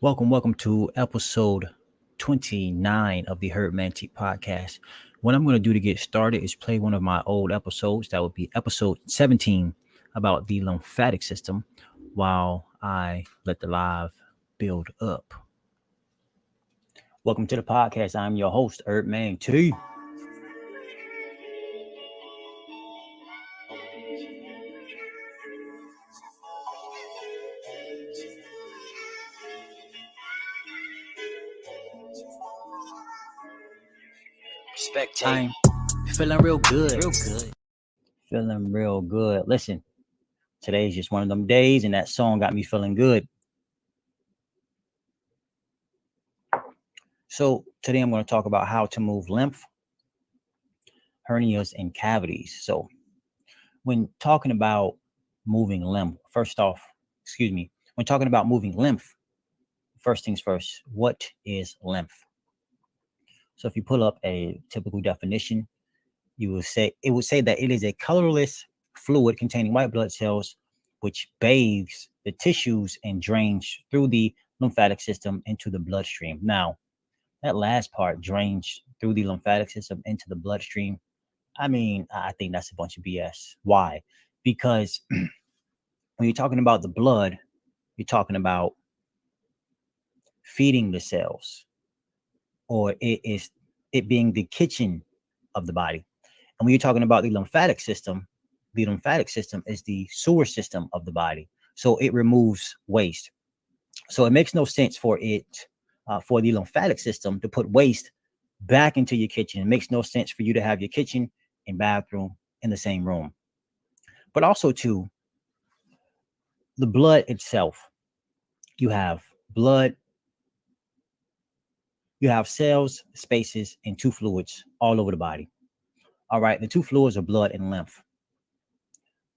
Welcome to episode 29 of the Herd Mantic podcast. What I'm going to do to get started is play one of my old episodes. That would be episode 17 about the lymphatic system while I let the live build up. Welcome to the podcast. I'm your host, Herd Man T. Spectate. I'm feeling real good. Feeling real good. Listen, today's just one of them days, and that song got me feeling good. So today I'm going to talk about how to move lymph, hernias, and cavities. So when talking about moving lymph, when talking about moving lymph, first things first, what is lymph? So if you pull up a typical definition, it would say that it is a colorless fluid containing white blood cells which bathes the tissues and drains through the lymphatic system into the bloodstream. Now, that last part, drains through the lymphatic system into the bloodstream, I think that's a bunch of BS. Why? Because when you're talking about the blood, you're talking about feeding the cells, or it being the kitchen of the body. And when you're talking about the lymphatic system is the sewer system of the body. So it removes waste. So it makes no sense for the lymphatic system to put waste back into your kitchen. It makes no sense for you to have your kitchen and bathroom in the same room. But also, too, the blood itself, you have blood, you have cells, spaces, and two fluids all over the body. All right, the two fluids are blood and lymph.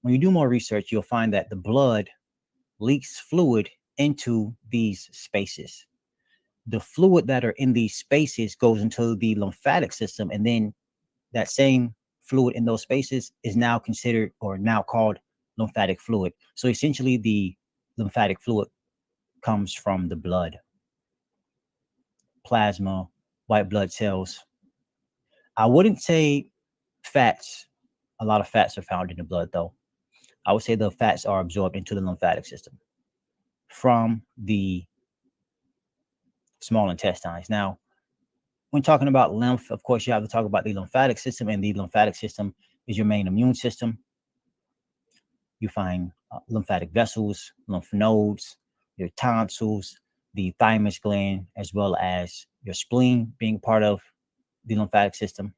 When you do more research, you'll find that the blood leaks fluid into these spaces. The fluid that are in these spaces goes into the lymphatic system, and then that same fluid in those spaces is now considered or now called lymphatic fluid. So essentially, the lymphatic fluid comes from the blood, plasma, white blood cells. I wouldn't say fats. A lot of fats are found in the blood, though. I would say the fats are absorbed into the lymphatic system from the small intestines. Now, when talking about lymph, of course, you have to talk about the lymphatic system, and the lymphatic system is your main immune system. You find lymphatic vessels, lymph nodes, your tonsils, the thymus gland, as well as your spleen being part of the lymphatic system.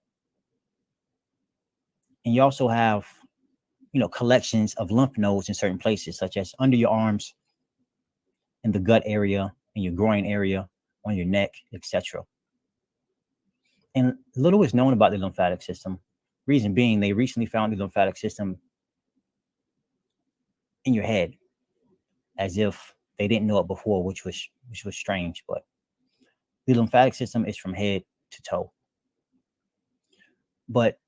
And you also have, collections of lymph nodes in certain places, such as under your arms, in the gut area, in your groin area, on your neck, etc. And little is known about the lymphatic system. Reason being, they recently found the lymphatic system in your head, as if they didn't know it before, which was strange. But the lymphatic system is from head to toe. But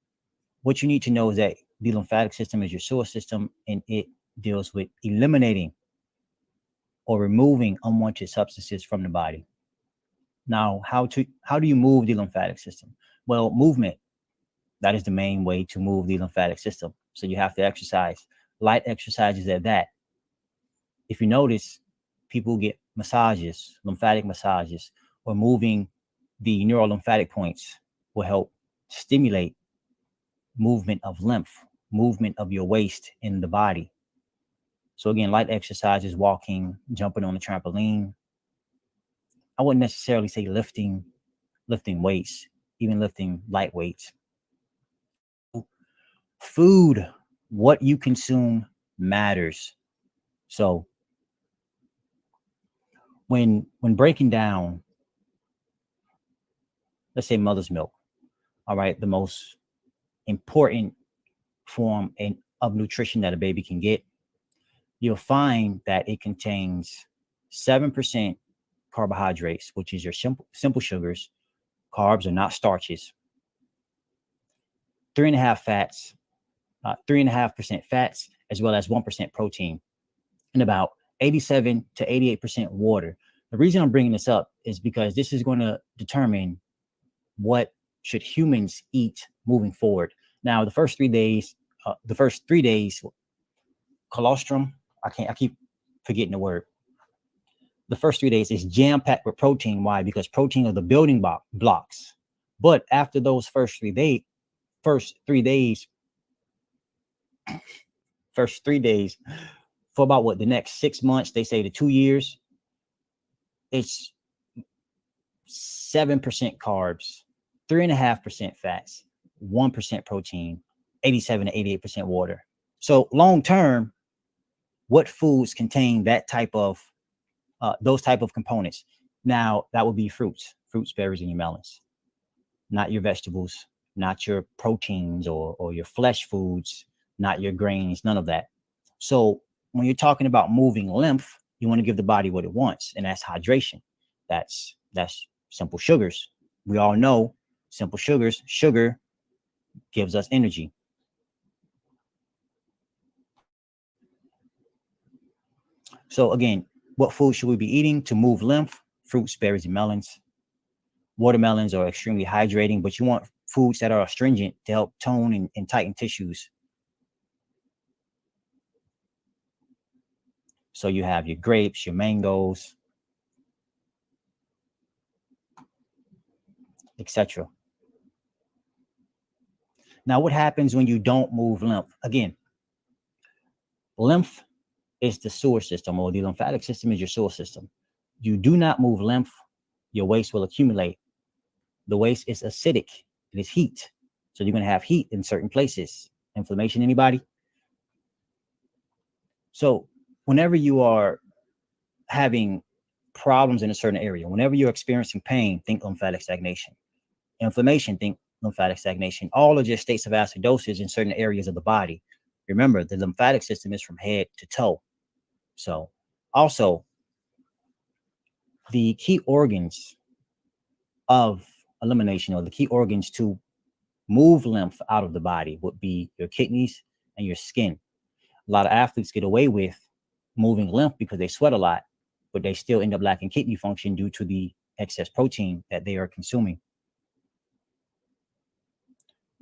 what you need to know is that the lymphatic system is your sewer system, and it deals with eliminating or removing unwanted substances from the body. Now, how do you move the lymphatic system? Well, movement, that is the main way to move the lymphatic system. So you have to exercise, light exercises at that. If you notice, people get massages, lymphatic massages, or moving the neurolymphatic points will help stimulate movement of lymph, movement of your waste in the body. So again, light exercises, walking, jumping on the trampoline. I wouldn't necessarily say lifting weights, even lifting light weights. Food, what you consume matters. So when breaking down, let's say mother's milk, all right, the most important form of nutrition that a baby can get, you'll find that it contains 7% carbohydrates, which is your simple sugars. Carbs are not starches. 3.5% fats, as well as 1% protein, and about 87 to 88% water. The reason I'm bringing this up is because this is going to determine what should humans eat moving forward. Now, the first 3 days, colostrum. I keep forgetting the word. The first 3 days is jam packed with protein. Why? Because protein are the building blocks. But after those first 3 days, for about the next 6 months, they say to 2 years, it's 7% carbs, 3.5% fats, 1% protein, 87 to 88% water. So long term, what foods contain that type of those type of components? Now that would be fruits, berries, and your melons, not your vegetables, not your proteins or your flesh foods, not your grains, none of that. So when you're talking about moving lymph, you want to give the body what it wants, and that's hydration. That's simple sugars. We all know simple sugars. Sugar gives us energy. So again, what food should we be eating to move lymph? Fruits, berries, and melons. Watermelons are extremely hydrating, but you want foods that are astringent to help tone and tighten tissues. So you have your grapes, your mangoes, etc. Now, what happens when you don't move lymph? Again, lymph is the sewer system, or the lymphatic system is your sewer system. You do not move lymph, your waste will accumulate. The waste is acidic. It is heat. So you're going to have heat in certain places. Inflammation, anybody? So whenever you are having problems in a certain area, whenever you're experiencing pain, think lymphatic stagnation. Inflammation, think lymphatic stagnation. All are just states of acidosis in certain areas of the body. Remember, the lymphatic system is from head to toe. So also, the key organs of elimination, or the key organs to move lymph out of the body, would be your kidneys and your skin. A lot of athletes get away with moving lymph because they sweat a lot, but they still end up lacking kidney function due to the excess protein that they are consuming.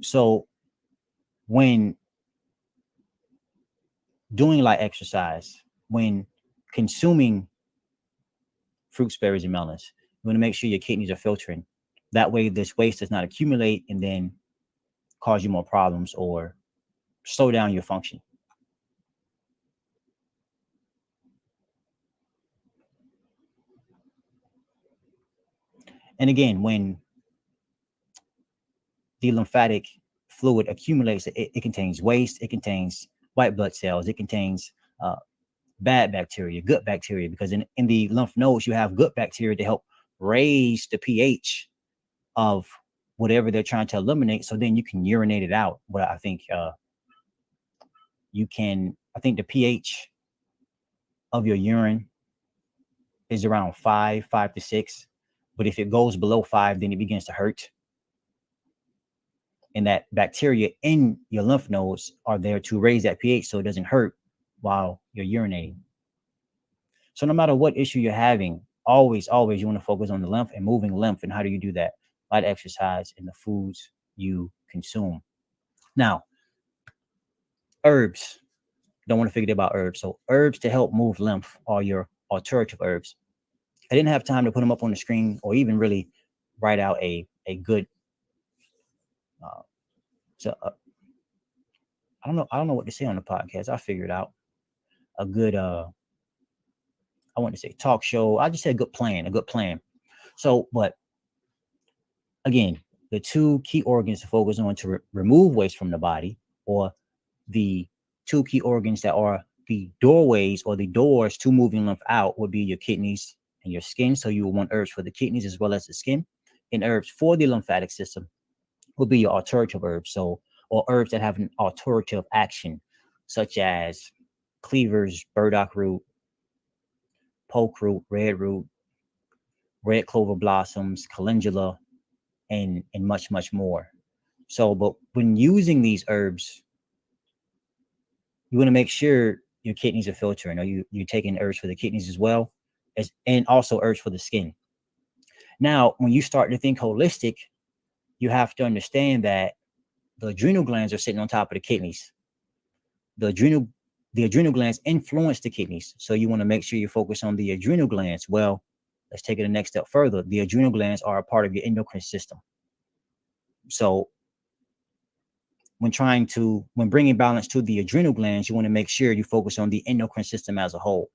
So when doing light exercise, when consuming fruits, berries, and melons, you want to make sure your kidneys are filtering. That way this waste does not accumulate and then cause you more problems or slow down your function. And again, when the lymphatic fluid accumulates, it contains waste, it contains white blood cells, it contains bad bacteria, good bacteria, because in the lymph nodes, you have good bacteria to help raise the pH of whatever they're trying to eliminate. So then you can urinate it out. But I think the pH of your urine is around 5 to 6. But if it goes below 5, then it begins to hurt. And that bacteria in your lymph nodes are there to raise that pH so it doesn't hurt while you're urinating. So no matter what issue you're having, always you want to focus on the lymph and moving lymph. And how do you do that? Light exercise and the foods you consume. Now, herbs. Don't want to forget about herbs. So herbs to help move lymph are your alternative herbs. I didn't have time to put them up on the screen or even really write out a good I don't know what to say on the podcast. I figured out a good I want to say talk show. I just said a good plan. So, but again, the two key organs to focus on to remove waste from the body, or the two key organs that are the doorways or the doors to moving lymph out, would be your kidneys and your skin. So you will want herbs for the kidneys as well as the skin, and herbs for the lymphatic system will be your alternative herbs. So, or herbs that have an alternative action, such as cleavers, burdock root, poke root, red clover blossoms, calendula, and much more. So, but when using these herbs, you want to make sure your kidneys are filtering, or you're taking herbs for the kidneys as well and also herbs for the skin. Now, when you start to think holistic, you have to understand that the adrenal glands are sitting on top of the kidneys. The adrenal glands influence the kidneys. So you want to make sure you focus on the adrenal glands. Well, let's take it the next step further. The adrenal glands are a part of your endocrine system. So when bringing balance to the adrenal glands, you want to make sure you focus on the endocrine system as a whole.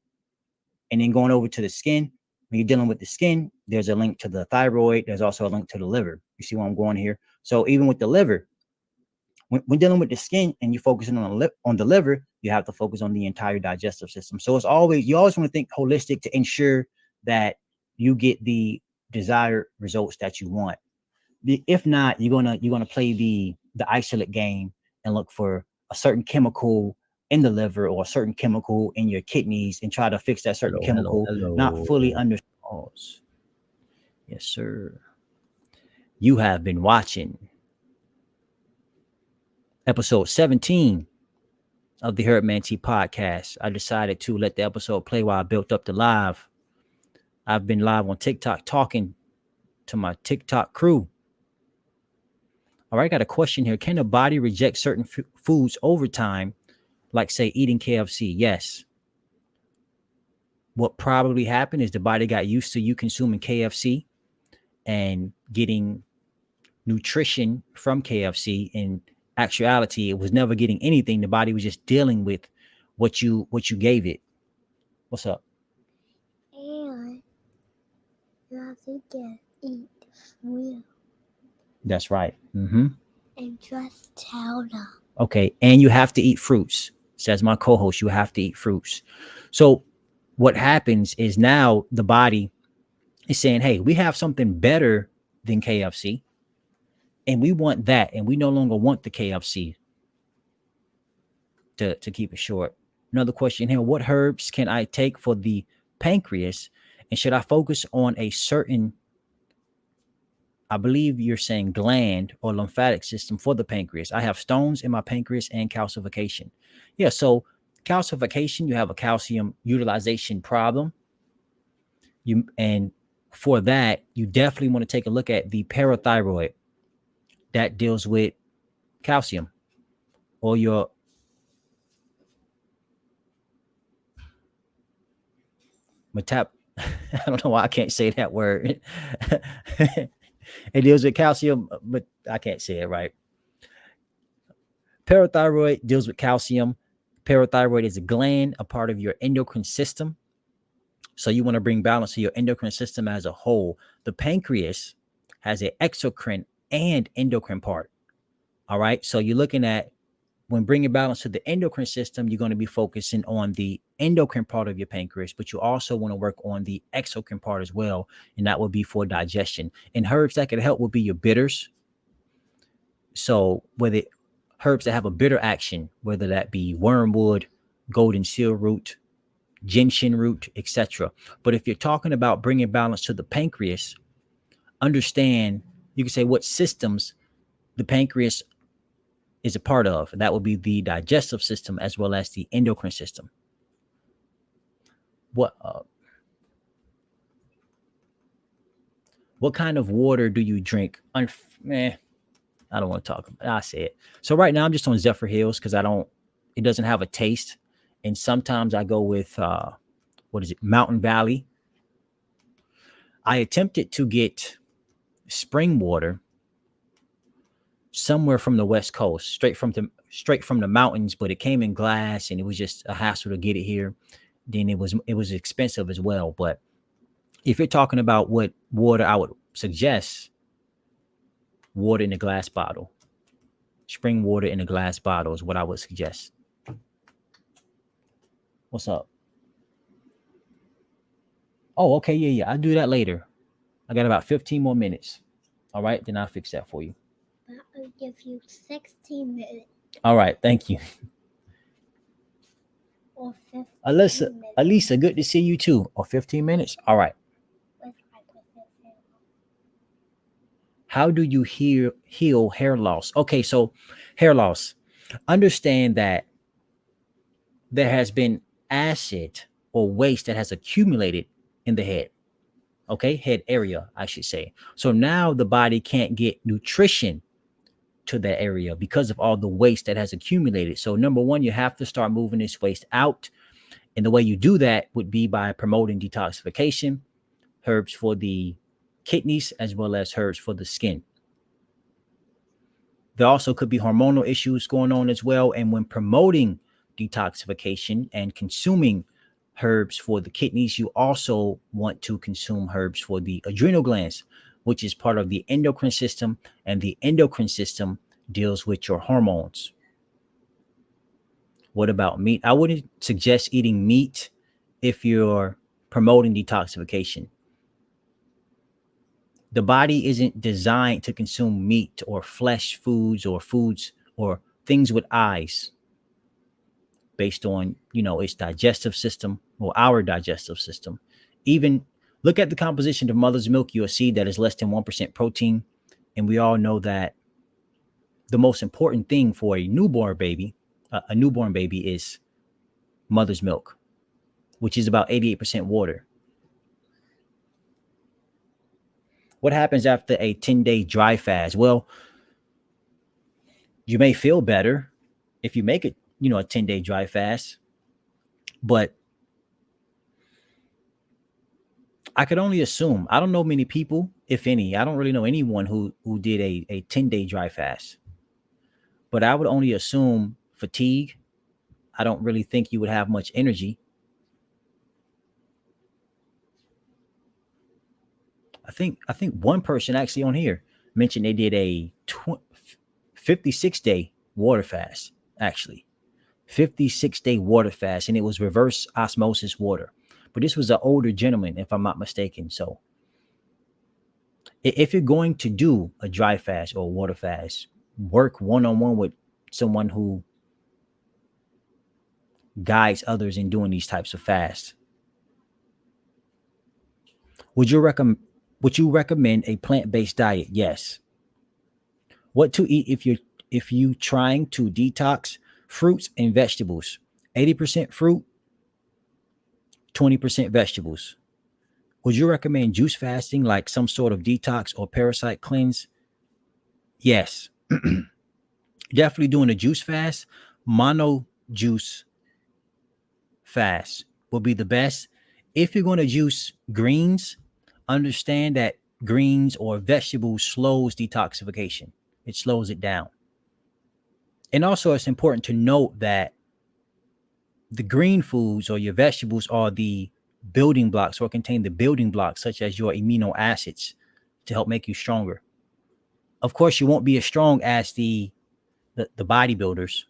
And then going over to the skin, when you're dealing with the skin, there's a link to the thyroid. There's also a link to the liver. You see where I'm going here? So even with the liver, when dealing with the skin and you're focusing on the liver, you have to focus on the entire digestive system. So you always want to think holistic to ensure that you get the desired results that you want. If not, you're gonna play the isolate game and look for a certain chemical in the liver or a certain chemical in your kidneys and try to fix that certain chemical, not fully understand. Yes, sir. You have been watching episode 17 of the Herdman T podcast. I decided to let the episode play while I built up the live. I've been live on TikTok talking to my TikTok crew. All right, got a question here. Can the body reject certain foods over time, like say eating KFC? Yes. What probably happened is the body got used to you consuming KFC and getting nutrition from KFC. In actuality, it was never getting anything. The body was just dealing with what you gave it. What's up? And you have to eat fruit. That's right. Mm-hmm. And just tell them. Okay, and you have to eat fruits. Says my co-host, you have to eat fruits. So what happens is now the body is saying, hey, we have something better than KFC. And we want that. And we no longer want the KFC, to keep it short. Another question here. What herbs can I take for the pancreas? And should I focus on a certain, I believe you're saying gland or lymphatic system for the pancreas? I have stones in my pancreas and calcification. Yeah, so calcification, you have a calcium utilization problem. And for that, you definitely want to take a look at the parathyroid that deals with calcium, or your I don't know why I can't say that word. It deals with calcium, but I can't say it right. Parathyroid deals with calcium. Parathyroid is a gland, a part of your endocrine system. So you want to bring balance to your endocrine system as a whole. The pancreas has an exocrine and endocrine part. All right. So you're looking at, when bringing balance to the endocrine system, you're going to be focusing on the endocrine part of your pancreas, but you also want to work on the exocrine part as well. And that would be for digestion. And herbs that could help would be your bitters. So whether herbs that have a bitter action, whether that be wormwood, golden seal root, gentian root, etc. But if you're talking about bringing balance to the pancreas, understand, you can say what systems the pancreas is a part of. That would be the digestive system as well as the endocrine system. What kind of water do you drink? I don't want to talk about it. I say it. So right now I'm just on Zephyr Hills because it doesn't have a taste. And sometimes I go with Mountain Valley. I attempted to get spring water somewhere from the West Coast, straight from the mountains, but it came in glass and it was just a hassle to get it here. Then it was expensive as well. But if you're talking about what water I would suggest, water in a glass bottle, spring water in a glass bottle is what I would suggest. What's up? Oh, okay. Yeah. I'll do that later. I got about 15 more minutes. All right. Then I'll fix that for you. I'll give you 16 minutes. All right. Thank you. Or 15 Alisa, good to see you too. Or 15 minutes. All right. How do you heal hair loss? Okay, so hair loss. Understand that there has been acid or waste that has accumulated in the head. Okay, head area, I should say. So now the body can't get nutrition to that area because of all the waste that has accumulated. So number one, you have to start moving this waste out. And the way you do that would be by promoting detoxification, herbs for the kidneys, as well as herbs for the skin. There also could be hormonal issues going on as well. And when promoting detoxification and consuming herbs for the kidneys, you also want to consume herbs for the adrenal glands, which is part of the endocrine system. And the endocrine system deals with your hormones. What about meat? I wouldn't suggest eating meat if you're promoting detoxification. The body isn't designed to consume meat or flesh foods or things with eyes based on, its digestive system or our digestive system. Even look at the composition of mother's milk, you'll see that is less than 1% protein. And we all know that the most important thing for a newborn baby is mother's milk, which is about 88% water. What happens after a 10-day dry fast? Well, you may feel better if you make it, a 10-day dry fast, but I could only assume, I don't know many people, if any, I don't really know anyone who did a 10-day dry fast, but I would only assume fatigue. I don't really think you would have much energy. I think one person actually on here mentioned they did a 56-day water fast, actually. 56-day water fast, and it was reverse osmosis water. But this was an older gentleman, if I'm not mistaken. So if you're going to do a dry fast or water fast, work one-on-one with someone who guides others in doing these types of fasts. Would you recommend a plant-based diet? Yes. What to eat if you trying to detox? Fruits and vegetables. 80% fruit, 20% vegetables. Would you recommend juice fasting, like some sort of detox or parasite cleanse? Yes. Definitely doing a juice fast. Mono juice fast will be the best. If you're going to juice greens, understand that greens or vegetables slows detoxification. It slows it down. And also, it's important to note that the green foods or your vegetables are the building blocks, or contain the building blocks such as your amino acids to help make you stronger. Of course, you won't be as strong as the bodybuilders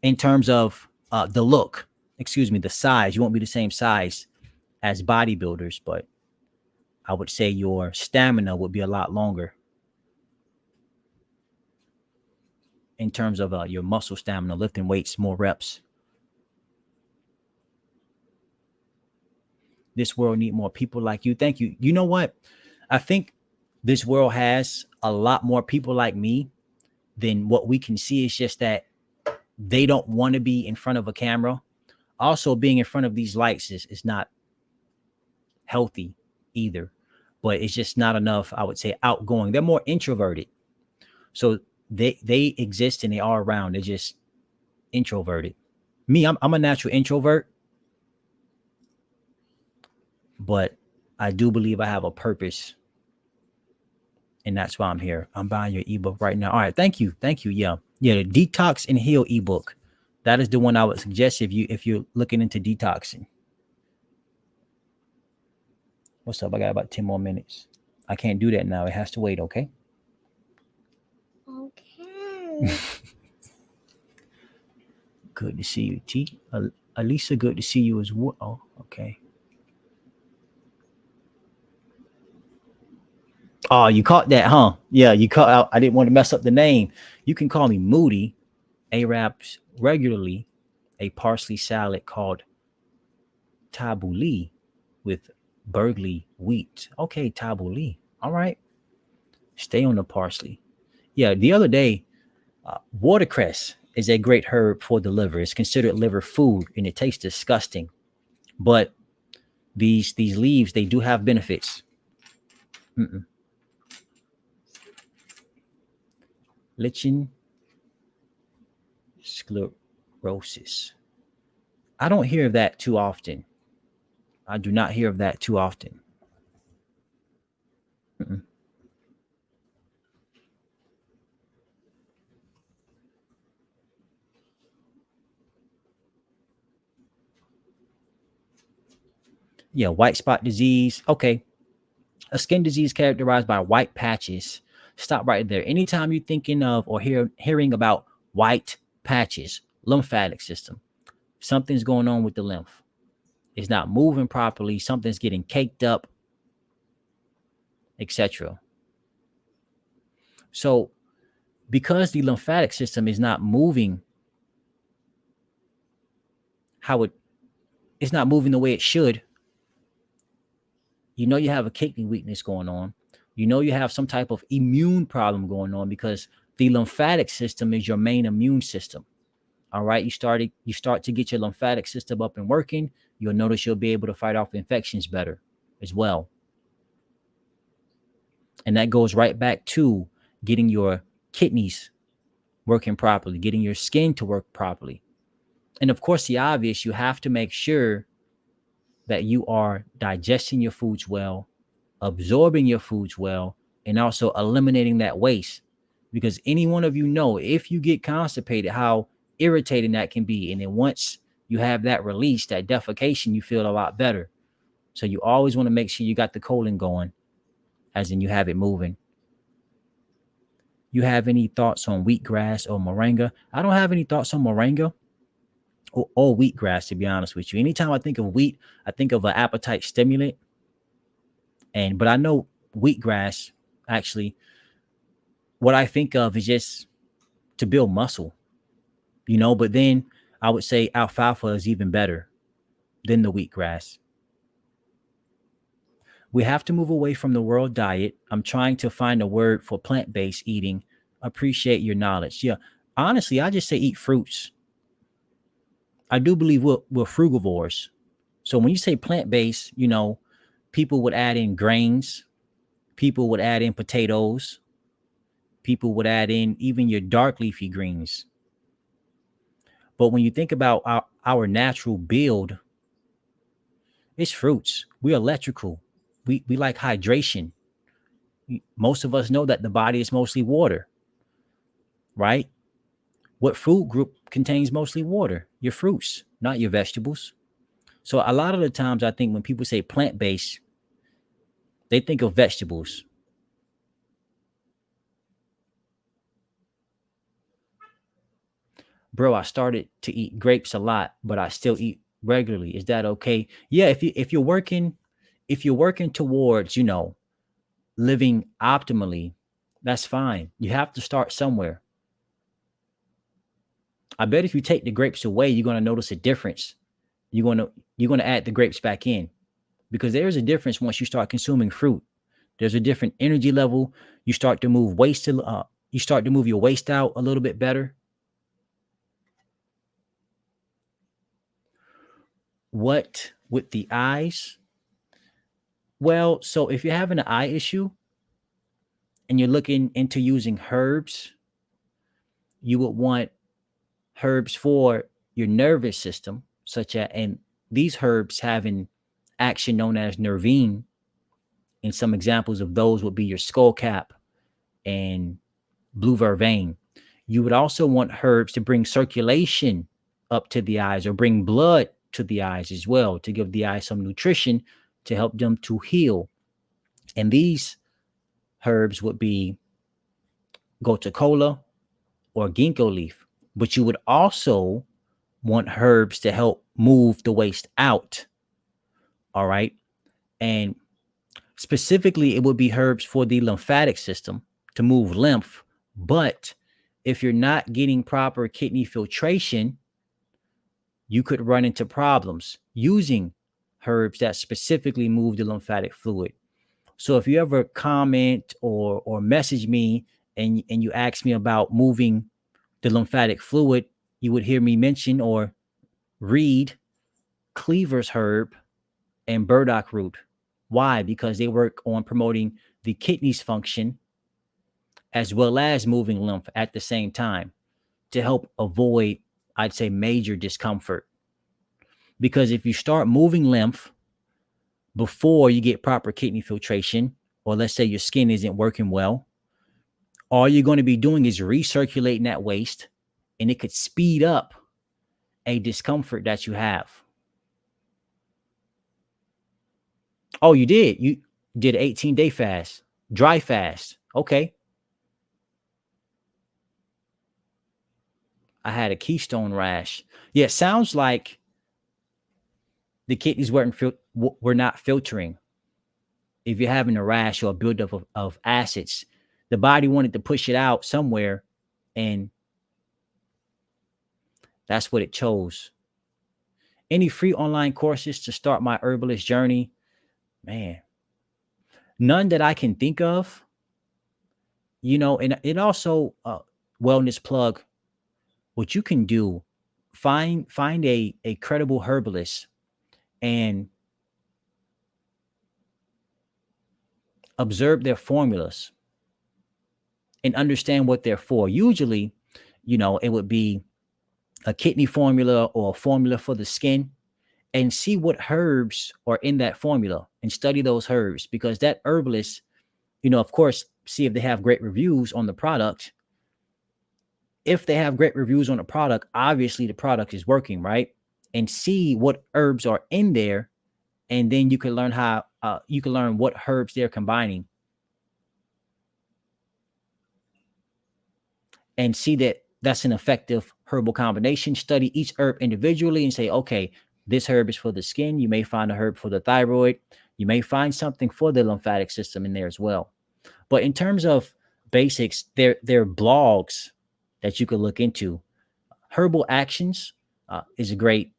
in terms of the size. You won't be the same size as bodybuilders, but I would say your stamina would be a lot longer in terms of your muscle stamina, lifting weights, more reps. This world need more people like you. Thank you. You know what? I think this world has a lot more people like me than what we can see. It's just that they don't want to be in front of a camera. Also, being in front of these lights is not healthy either, but it's just not enough, I would say, outgoing. They're more introverted. So they exist and they are around. They're just introverted. Me, I'm a natural introvert, but I do believe I have a purpose, and that's why I'm here. I'm buying your ebook right now. All right, thank you. Yeah, the Detox and Heal ebook. That is the one I would suggest if you're looking into detoxing. What's up? I got about 10 more minutes. I can't do that now. It has to wait. Okay. Good to see you, T. Alisa, good to see you as well. Oh, okay. Oh, you caught that, huh? Yeah, you caught out. I didn't want to mess up the name. You can call me Moody. Arabs regularly a parsley salad called tabbouleh with burgly wheat. Okay, tabbouleh. All right. Stay on the parsley. Yeah, the other day, watercress is a great herb for the liver. It's considered liver food and it tastes disgusting. But these leaves, they do have benefits. Lichen sclerosis. I don't hear of that too often. I do not hear of that too often. Yeah, white spot disease. Okay. A skin disease characterized by white patches. Stop right there. Anytime you're thinking of or hearing about white patches, lymphatic system, something's going on with the lymph. It's not moving properly. Something's getting caked up, etc. So, because the lymphatic system is not moving it's not moving the way it should, you have a kidney weakness going on. You have some type of immune problem going on, because the lymphatic system is your main immune system. All right. You start to get your lymphatic system up and working. You'll notice you'll be able to fight off infections better as well. And that goes right back to getting your kidneys working properly, getting your skin to work properly. And of course, the obvious, you have to make sure that you are digesting your foods well, absorbing your foods well, and also eliminating that waste. Because any one of you know, if you get constipated, how irritating that can be. And then once you have that release, that defecation, you feel a lot better. So you always want to make sure you got the colon going, as in you have it moving. You have any thoughts on wheatgrass or moringa? I don't have any thoughts on moringa or wheatgrass, to be honest with you. Anytime I think of wheat, I think of an appetite stimulant. But I know wheatgrass, actually, what I think of is just to build muscle, but then I would say alfalfa is even better than the wheatgrass. We have to move away from the world diet. I'm trying to find a word for plant-based eating. Appreciate your knowledge. Yeah, honestly, I just say eat fruits. I do believe we're frugivores. So when you say plant-based, people would add in grains. People would add in potatoes. People would add in even your dark leafy greens. But when you think about our natural build, it's fruits. We're electrical. We like hydration. Most of us know that the body is mostly water, right? What food group contains mostly water? Your fruits, not your vegetables. So a lot of the times, I think when people say plant-based, they think of vegetables. Bro, I started to eat grapes a lot, but I still eat regularly. Is that okay? Yeah, if you're working towards, living optimally, that's fine. You have to start somewhere. I bet if you take the grapes away, you're going to notice a difference. You're going to add the grapes back in, because there's a difference once you start consuming fruit. There's a different energy level. You start to move you start to move your waste out a little bit better. What with the eyes? Well, so if you're having an eye issue and you're looking into using herbs, you would want herbs for your nervous system, and these herbs have an action known as nervine. And some examples of those would be your skullcap and blue vervain. You would also want herbs to bring circulation up to the eyes, or bring blood to the eyes as well, to give the eyes some nutrition to help them to heal. And these herbs would be gotu kola or ginkgo leaf. But you would also want herbs to help move the waste out. All right. And specifically, it would be herbs for the lymphatic system to move lymph. But if you're not getting proper kidney filtration, you could run into problems using herbs that specifically move the lymphatic fluid. So if you ever comment or message me and you ask me about moving the lymphatic fluid, you would hear me mention or read Cleaver's herb and burdock root. Why? Because they work on promoting the kidneys function as well as moving lymph at the same time to help avoid, I'd say, major discomfort. Because if you start moving lymph before you get proper kidney filtration, or let's say your skin isn't working well, all you're going to be doing is recirculating that waste, and it could speed up a discomfort that you have. Oh, you did? You did an 18-day fast, dry fast. Okay. I had a keystone rash. Yeah, it sounds like the kidneys were not filtering. If you're having a rash or a buildup of acids, the body wanted to push it out somewhere, and that's what it chose. Any free online courses to start my herbalist journey? Man, none that I can think of. And it also wellness plug. What you can do, find a credible herbalist and observe their formulas and understand what they're for. Usually, it would be a kidney formula or a formula for the skin, and see what herbs are in that formula and study those herbs, because that herbalist, of course, see if they have great reviews on the product. If they have great reviews on the product, obviously the product is working, right? And see what herbs are in there, and then you can learn what herbs they're combining, and see that that's an effective herbal combination. Study each herb individually and say, okay, this herb is for the skin. You may find a herb for the thyroid. You may find something for the lymphatic system in there as well. But in terms of basics, there are blogs that you could look into. Herbal Actions is a great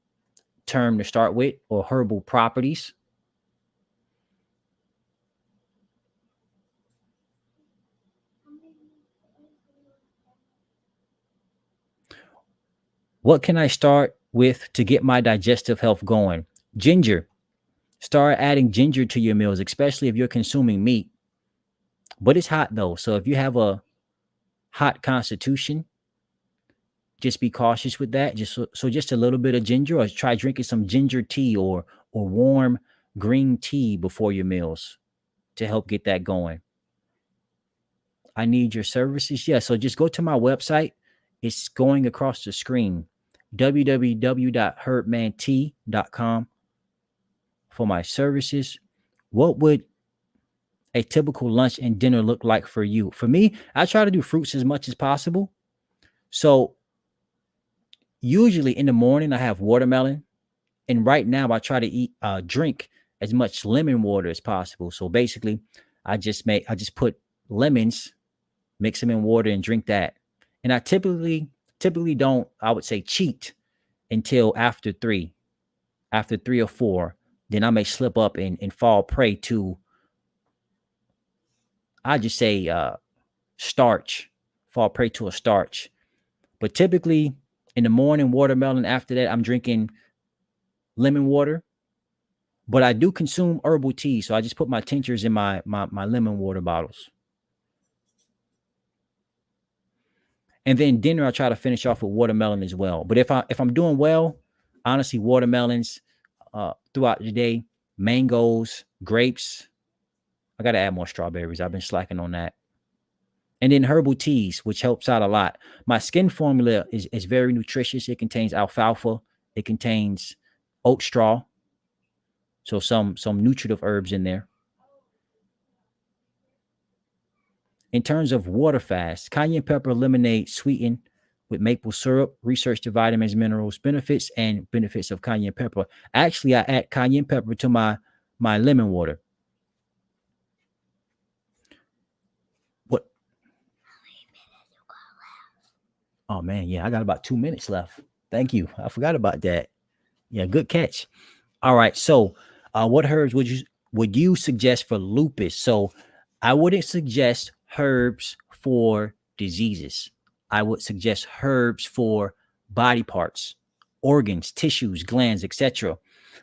term to start with, or Herbal Properties. What can I start with to get my digestive health going? Ginger. Start adding ginger to your meals, especially if you're consuming meat. But it's hot though. So if you have a hot constitution, just be cautious with that. Just a little bit of ginger, or try drinking some ginger tea or warm green tea before your meals to help get that going. I need your services. Yeah. So just go to my website. It's going across the screen, www.herbmantea.com, for my services. What would a typical lunch and dinner look like for you? For me, I try to do fruits as much as possible. So usually in the morning I have watermelon, and right now I try to drink as much lemon water as possible. So basically I just put lemons, mix them in water, and drink that. And I typically don't, I would say, cheat until after 3 or 4. Then I may slip up and fall prey to, I just say, starch, fall prey to a starch. But typically in the morning, watermelon. After that, I'm drinking lemon water. But I do consume herbal tea, so I just put my tinctures in my lemon water bottles. And then dinner, I try to finish off with watermelon as well. But if I'm doing well, honestly, watermelons throughout the day, mangoes, grapes. I got to add more strawberries. I've been slacking on that. And then herbal teas, which helps out a lot. My skin formula is very nutritious. It contains alfalfa. It contains oat straw. So some nutritive herbs in there. In terms of water fast, cayenne pepper lemonade sweetened with maple syrup. Research the vitamins, minerals, benefits of cayenne pepper. Actually, I add cayenne pepper to my lemon water. What? Oh man, yeah, I got about 2 minutes left. Thank you. I forgot about that. Yeah, good catch. All right, so what herbs would you suggest for lupus? So I wouldn't suggest herbs for diseases. I would suggest herbs for body parts, organs, tissues, glands, etc.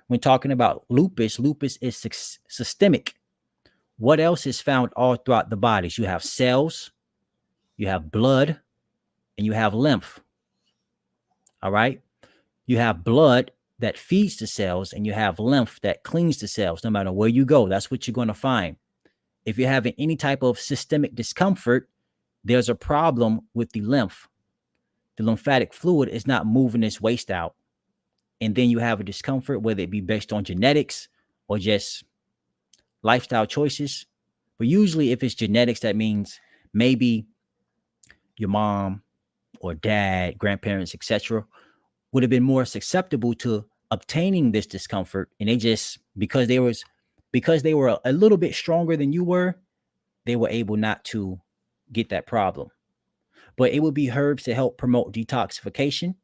When talking about lupus, lupus is systemic. What else is found all throughout the bodies? You have cells, you have blood, and you have lymph. All right. You have blood that feeds the cells, and you have lymph that cleans the cells. No matter where you go, that's what you're going to find. If you're having any type of systemic discomfort, there's a problem with the lymph. The lymphatic fluid is not moving its waste out. And then you have a discomfort, whether it be based on genetics or just lifestyle choices. But usually if it's genetics, that means maybe your mom or dad, grandparents, etc., would have been more susceptible to obtaining this discomfort. And they just, because they were a little bit stronger than you were, they were able not to get that problem. But it would be herbs to help promote detoxification.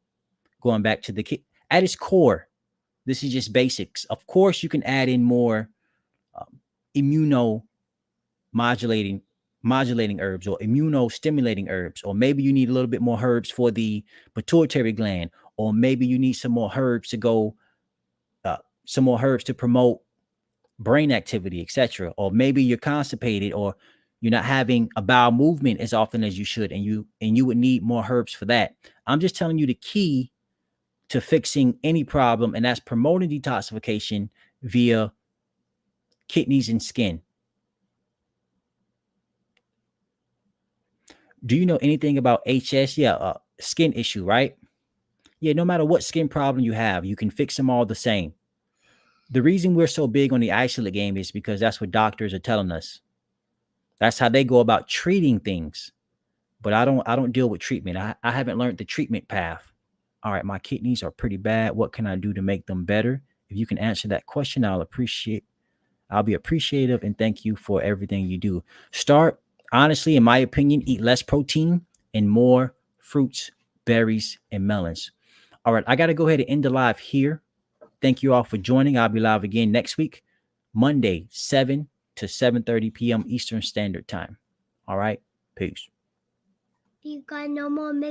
Going back to the kit, at its core, this is just basics. Of course, you can add in more immunomodulating herbs or immunostimulating herbs, or maybe you need a little bit more herbs for the pituitary gland, or maybe you need some more herbs to go, some more herbs to promote brain activity, etc. Or maybe you're constipated, or you're not having a bowel movement as often as you should, and you would need more herbs for that. I'm just telling you the key to fixing any problem, and that's promoting detoxification via kidneys and skin. Do you know anything about HS? Yeah, skin issue, right? Yeah, no matter what skin problem you have, you can fix them all the same. The reason we're so big on the isolate game is because that's what doctors are telling us. That's how they go about treating things. But I don't deal with treatment. I haven't learned the treatment path. All right, my kidneys are pretty bad. What can I do to make them better? If you can answer that question, I'll be appreciative, and thank you for everything you do. Start, honestly, in my opinion, eat less protein and more fruits, berries, and melons. All right, I got to go ahead and end the live here. Thank you all for joining. I'll be live again next week, Monday, 7 to 7:30 p.m. Eastern Standard Time. All right, peace. You got no more